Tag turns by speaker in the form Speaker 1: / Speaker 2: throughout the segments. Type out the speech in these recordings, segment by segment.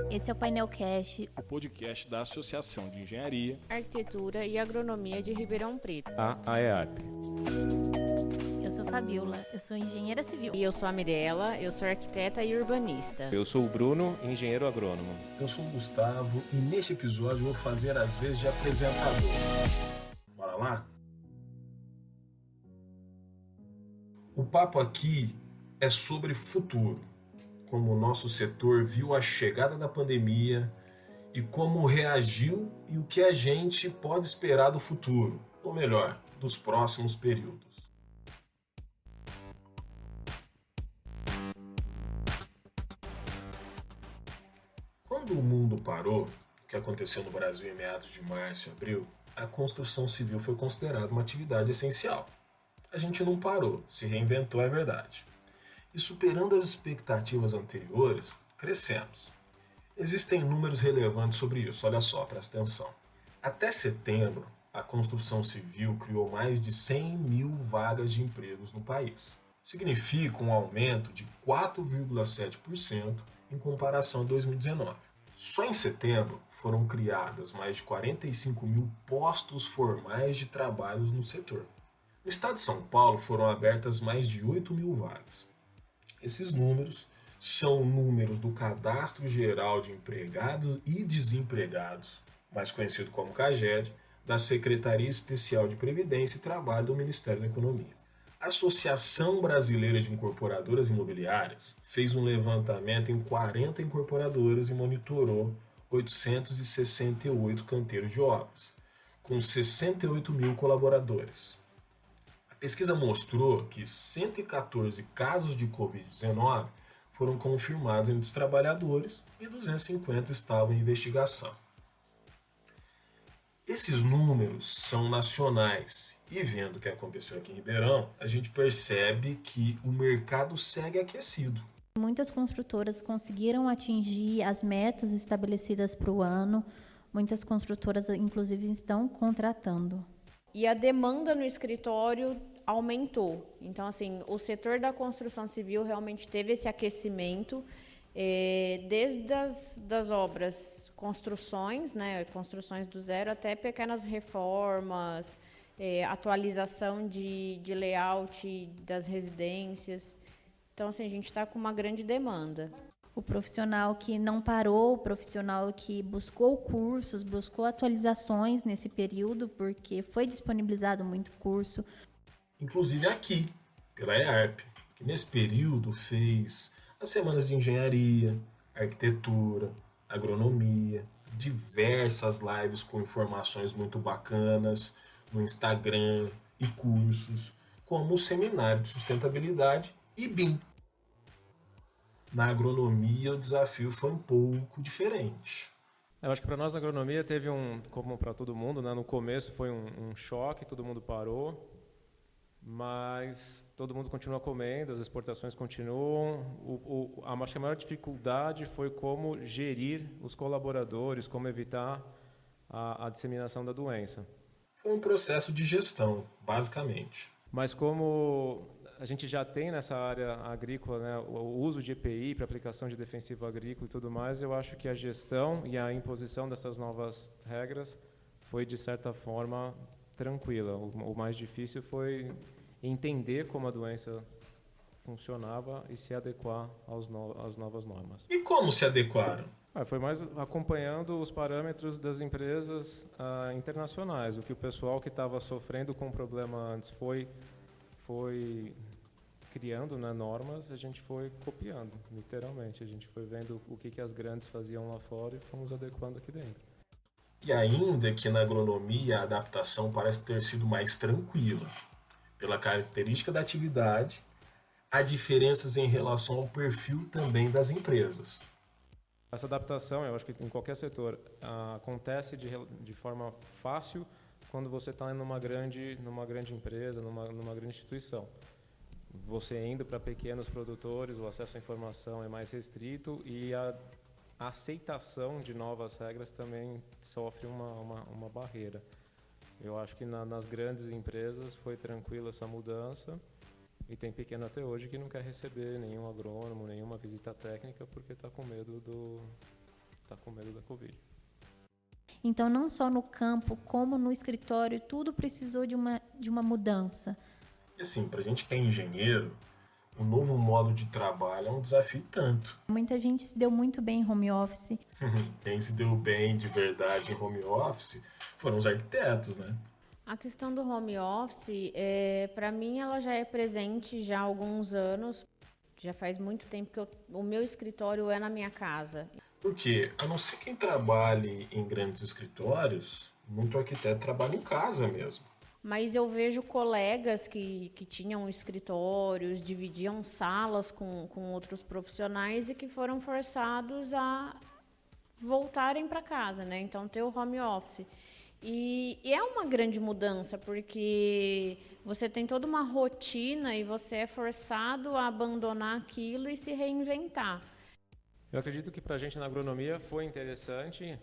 Speaker 1: Esse é o Painel Cast,
Speaker 2: o podcast da Associação de Engenharia,
Speaker 3: Arquitetura e Agronomia de Ribeirão Preto.
Speaker 2: a AEARP.
Speaker 1: Eu sou Fabiola, eu sou engenheira civil.
Speaker 3: E eu sou a Mirella, eu sou arquiteta e urbanista.
Speaker 4: Eu sou o Bruno, engenheiro agrônomo.
Speaker 5: Eu sou o Gustavo e neste episódio eu vou fazer as vezes de apresentador. Bora lá? O papo aqui é sobre futuro, como o nosso setor viu a chegada da pandemia e como reagiu e o que a gente pode esperar do futuro, ou melhor, dos próximos períodos. Quando o mundo parou, o que aconteceu no Brasil em meados de março e abril, a construção civil foi considerada uma atividade essencial. A gente não parou, se reinventou, é verdade. E superando as expectativas anteriores, crescemos. Existem números relevantes sobre isso, olha só, presta atenção. Até setembro, a construção civil criou mais de 100 mil vagas de empregos no país. Significa um aumento de 4,7% em comparação a 2019. Só em setembro foram criadas mais de 45 mil postos formais de trabalhos no setor. No estado de São Paulo foram abertas mais de 8 mil vagas. Esses números são números do Cadastro Geral de Empregados e Desempregados, mais conhecido como CAGED, da Secretaria Especial de Previdência e Trabalho do Ministério da Economia. A Associação Brasileira de Incorporadoras Imobiliárias fez um levantamento em 40 incorporadoras e monitorou 868 canteiros de obras, com 68 mil colaboradores. A pesquisa mostrou que 114 casos de Covid-19 foram confirmados entre os trabalhadores e 250 estavam em investigação. Esses números são nacionais e vendo o que aconteceu aqui em Ribeirão, a gente percebe que o mercado segue aquecido.
Speaker 1: Muitas construtoras conseguiram atingir as metas estabelecidas para o ano, muitas construtoras inclusive estão contratando.
Speaker 3: E a demanda no escritório aumentou. Então, assim, o setor da construção civil realmente teve esse aquecimento, desde das obras, construções, né, construções do zero, até pequenas reformas, atualização de layout das residências. Então, assim, a gente está com uma grande demanda.
Speaker 1: O profissional que não parou, o profissional que buscou cursos, buscou atualizações nesse período, porque foi disponibilizado muito curso.
Speaker 5: Inclusive aqui, pela EARP, que nesse período fez as semanas de engenharia, arquitetura, agronomia, diversas lives com informações muito bacanas no Instagram e cursos, como o Seminário de Sustentabilidade e BIM. Na agronomia, o desafio foi um pouco diferente.
Speaker 4: Eu acho que para nós na agronomia teve como para todo mundo, né? No começo foi um choque, todo mundo parou, mas todo mundo continua comendo, as exportações continuam. Acho que a maior dificuldade foi como gerir os colaboradores, como evitar a disseminação da doença.
Speaker 5: Foi um processo de gestão, basicamente.
Speaker 4: Mas como a gente já tem nessa área agrícola, né, o uso de EPI para aplicação de defensivo agrícola e tudo mais, eu acho que a gestão e a imposição dessas novas regras foi, de certa forma, tranquila. O mais difícil foi entender como a doença funcionava e se adequar às novas normas.
Speaker 5: E como se adequaram?
Speaker 4: Foi mais acompanhando os parâmetros das empresas internacionais. O que o pessoal que estava sofrendo com o problema antes foi criando, né, normas, a gente foi copiando, literalmente. A gente foi vendo o que as grandes faziam lá fora e fomos adequando aqui dentro.
Speaker 5: E ainda que na agronomia a adaptação parece ter sido mais tranquila, pela característica da atividade, há diferenças em relação ao perfil também das empresas.
Speaker 4: Essa adaptação, eu acho que em qualquer setor, acontece de forma fácil quando você está numa grande empresa, numa grande instituição. Você indo para pequenos produtores, o acesso à informação é mais restrito e a aceitação de novas regras também sofre uma barreira. Eu acho que nas grandes empresas foi tranquila essa mudança E tem pequeno até hoje que não quer receber nenhum agrônomo, nenhuma visita técnica, porque está com medo da Covid.
Speaker 1: Então, não só no campo, como no escritório, tudo precisou de uma mudança.
Speaker 5: E assim, para a gente que é engenheiro, o novo modo de trabalho é um desafio e tanto.
Speaker 1: Muita gente se deu muito bem em home office.
Speaker 5: Quem se deu bem de verdade em home office foram os arquitetos, né?
Speaker 3: A questão do home office, para mim, ela já é presente já há alguns anos. Já faz muito tempo que o meu escritório é na minha casa.
Speaker 5: Porque, a não ser quem trabalhe em grandes escritórios, muito arquiteto trabalha em casa mesmo.
Speaker 3: Mas eu vejo colegas que tinham escritórios, dividiam salas com outros profissionais e que foram forçados a voltarem para casa, né? Então, ter o home office. E é uma grande mudança, porque você tem toda uma rotina e você é forçado a abandonar aquilo e se reinventar.
Speaker 4: Eu acredito que para a gente na agronomia foi interessante.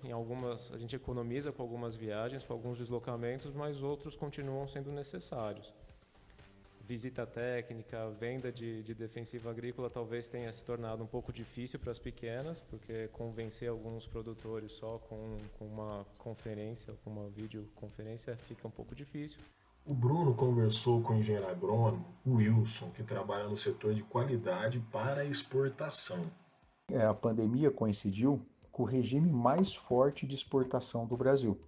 Speaker 4: A gente economiza com algumas viagens, com alguns deslocamentos, mas outros continuam sendo necessários. Visita técnica, venda de defensivo agrícola talvez tenha se tornado um pouco difícil para as pequenas, porque convencer alguns produtores só com uma conferência, com uma videoconferência, fica um pouco difícil.
Speaker 5: O Bruno conversou com o engenheiro agrônomo, o Wilson, que trabalha no setor de qualidade para exportação.
Speaker 6: A pandemia coincidiu com o regime mais forte de exportação do Brasil,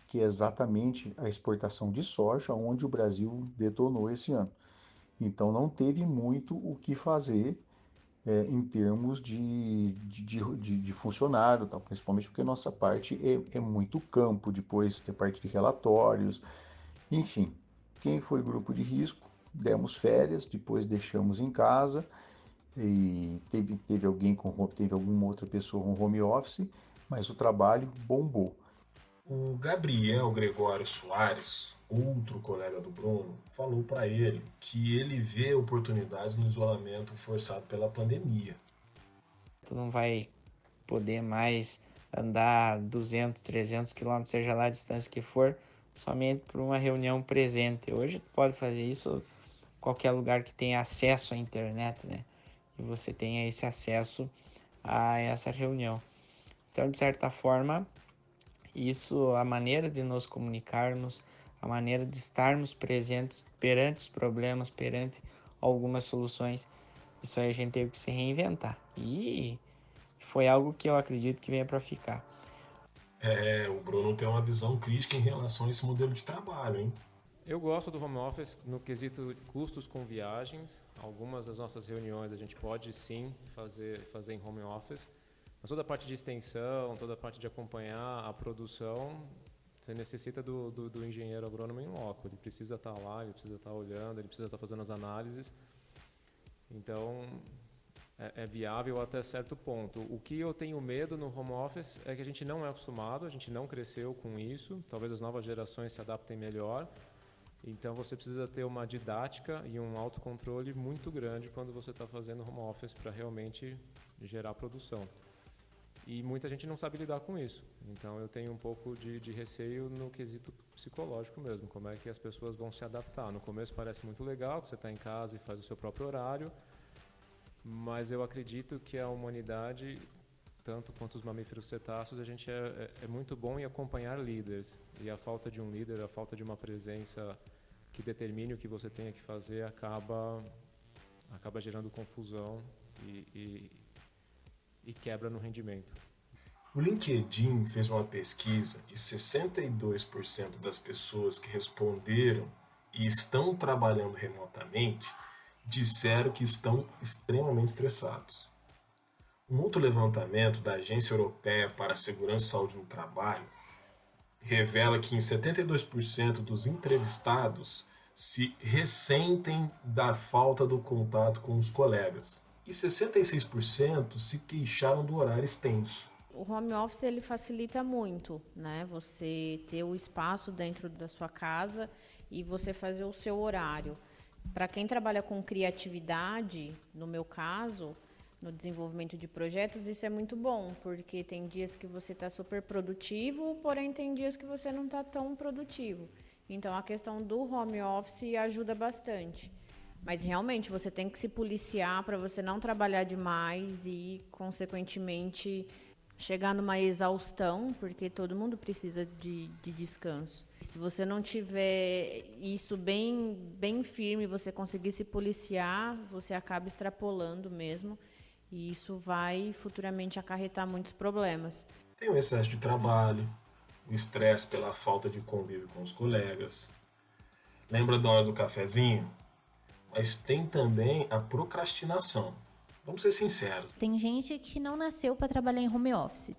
Speaker 6: que é exatamente a exportação de soja, onde o Brasil detonou esse ano. Então não teve muito o que fazer em termos de funcionário, tá? Principalmente porque a nossa parte é muito campo, depois tem parte de relatórios, enfim. Quem foi grupo de risco, demos férias, depois deixamos em casa, e teve alguma outra pessoa com home office, mas o trabalho bombou.
Speaker 5: O Gabriel Gregório Soares, outro colega do Bruno, falou para ele que ele vê oportunidades no isolamento forçado pela pandemia.
Speaker 7: Tu não vai poder mais andar 200, 300 quilômetros, seja lá a distância que for, somente por uma reunião presente. Hoje tu pode fazer isso em qualquer lugar que tenha acesso à internet, né? E você tenha esse acesso a essa reunião. Então, de certa forma, a maneira de nos comunicarmos, a maneira de estarmos presentes perante os problemas, perante algumas soluções, isso aí a gente teve que se reinventar. E foi algo que eu acredito que venha para ficar.
Speaker 5: O Bruno tem uma visão crítica em relação a esse modelo de trabalho, hein?
Speaker 4: Eu gosto do home office no quesito de custos com viagens. Algumas das nossas reuniões a gente pode sim fazer em home office, mas toda a parte de extensão, toda a parte de acompanhar a produção, você necessita do engenheiro agrônomo em loco. Ele precisa estar lá, ele precisa estar olhando, ele precisa estar fazendo as análises. Então, é viável até certo ponto. O que eu tenho medo no home office é que a gente não é acostumado, a gente não cresceu com isso. Talvez as novas gerações se adaptem melhor. Então, você precisa ter uma didática e um autocontrole muito grande quando você está fazendo home office para realmente gerar produção. E muita gente não sabe lidar com isso. Então, eu tenho um pouco de receio no quesito psicológico mesmo. Como é que as pessoas vão se adaptar? No começo parece muito legal, que você está em casa e faz o seu próprio horário. Mas eu acredito que a humanidade, tanto quanto os mamíferos cetáceos, a gente é muito bom em acompanhar líderes. E a falta de um líder, a falta de uma presença que determine o que você tenha que fazer, acaba gerando confusão e quebra no rendimento.
Speaker 5: O LinkedIn fez uma pesquisa e 62% das pessoas que responderam e estão trabalhando remotamente disseram que estão extremamente estressados. Um outro levantamento da Agência Europeia para a Segurança e Saúde no Trabalho revela que em 72% dos entrevistados se ressentem da falta do contato com os colegas e 66% se queixaram do horário extenso.
Speaker 3: O home office ele facilita muito, né? Você ter o espaço dentro da sua casa e você fazer o seu horário. Para quem trabalha com criatividade, no meu caso, no desenvolvimento de projetos, isso é muito bom, porque tem dias que você está super produtivo, porém tem dias que você não está tão produtivo. Então, a questão do home office ajuda bastante. Mas realmente você tem que se policiar para você não trabalhar demais e, consequentemente, chegar numa exaustão, porque todo mundo precisa de descanso. Se você não tiver isso bem firme, você conseguir se policiar, você acaba extrapolando mesmo, e isso vai futuramente acarretar muitos problemas.
Speaker 5: Tem o excesso de trabalho, o estresse pela falta de convívio com os colegas. Lembra da hora do cafezinho? Mas tem também a procrastinação. Vamos ser sinceros.
Speaker 1: Tem gente que não nasceu para trabalhar em home office.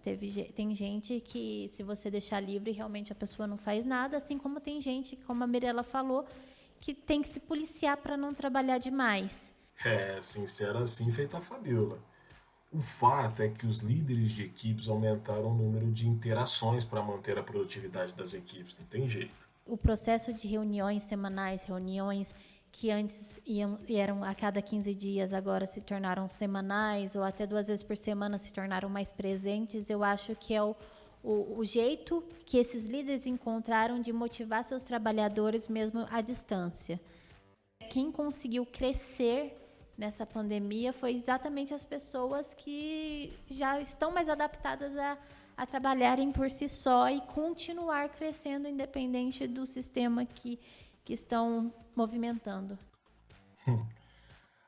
Speaker 1: Tem gente que, se você deixar livre, realmente a pessoa não faz nada. Assim como tem gente, como a Mirella falou, que tem que se policiar para não trabalhar demais.
Speaker 5: Sincero assim, feita a Fabiola. O fato é que os líderes de equipes aumentaram o número de interações para manter a produtividade das equipes. Não tem jeito.
Speaker 1: O processo de reuniões semanais, reuniões que antes eram a cada 15 dias, agora se tornaram semanais, ou até 2 vezes por semana se tornaram mais presentes. Eu acho que é o jeito que esses líderes encontraram de motivar seus trabalhadores mesmo à distância. Quem conseguiu crescer nessa pandemia foi exatamente as pessoas que já estão mais adaptadas a trabalharem por si só e continuar crescendo independente do sistema que estão movimentando.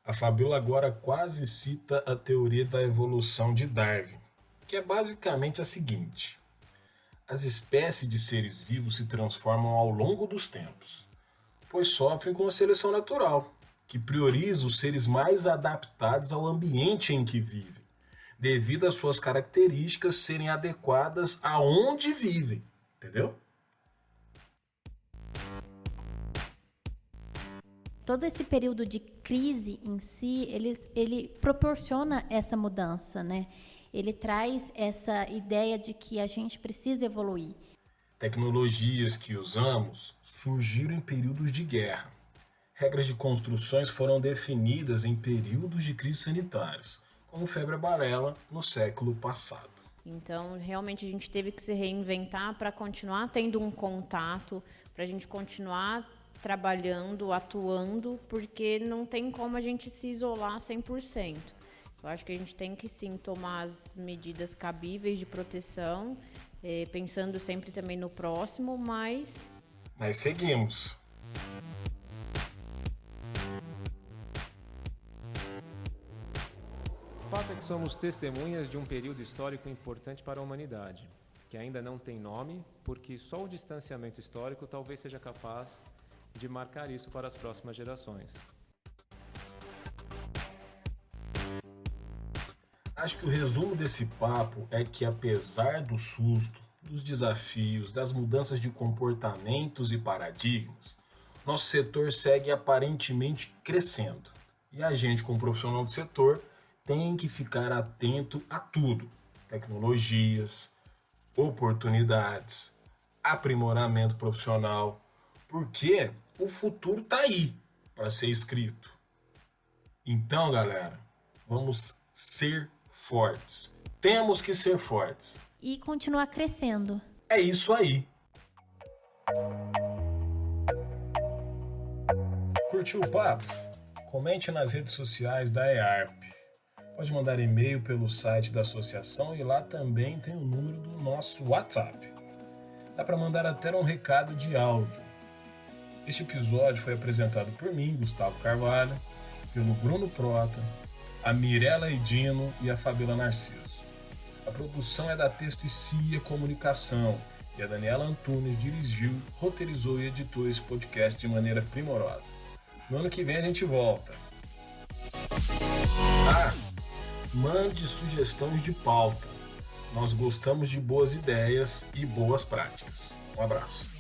Speaker 5: A Fabiola agora quase cita a teoria da evolução de Darwin, que é basicamente a seguinte: as espécies de seres vivos se transformam ao longo dos tempos, pois sofrem com a seleção natural, que prioriza os seres mais adaptados ao ambiente em que vivem, devido às suas características serem adequadas aonde vivem, entendeu?
Speaker 1: Todo esse período de crise em si, ele proporciona essa mudança, né? Ele traz essa ideia de que a gente precisa evoluir.
Speaker 5: Tecnologias que usamos surgiram em períodos de guerra. Regras de construções foram definidas em períodos de crise sanitárias, como febre amarela no século passado.
Speaker 3: Então, realmente, a gente teve que se reinventar para continuar tendo um contato, para a gente continuar trabalhando, atuando, porque não tem como a gente se isolar 100%. Eu acho que a gente tem que, sim, tomar as medidas cabíveis de proteção, pensando sempre também no próximo, mas
Speaker 5: seguimos.
Speaker 4: O fato é que somos testemunhas de um período histórico importante para a humanidade, que ainda não tem nome, porque só o distanciamento histórico talvez seja capaz de marcar isso para as próximas gerações.
Speaker 5: Acho que o resumo desse papo é que, apesar do susto, dos desafios, das mudanças de comportamentos e paradigmas, nosso setor segue aparentemente crescendo. E a gente, como profissional do setor, tem que ficar atento a tudo: tecnologias, oportunidades, aprimoramento profissional, porque o futuro está aí para ser escrito. Então, galera, vamos ser fortes. Temos que ser fortes.
Speaker 1: E continuar crescendo.
Speaker 5: É isso aí. Curtiu o papo? Comente nas redes sociais da EARP. Pode mandar e-mail pelo site da associação e lá também tem o número do nosso WhatsApp. Dá para mandar até um recado de áudio. Este episódio foi apresentado por mim, Gustavo Carvalho, pelo Bruno Prota, a Mirella Edino e a Fabiola Narciso. A produção é da Texto e Cia Comunicação e a Daniela Antunes dirigiu, roteirizou e editou esse podcast de maneira primorosa. No ano que vem a gente volta. Mande sugestões de pauta. Nós gostamos de boas ideias e boas práticas. Um abraço.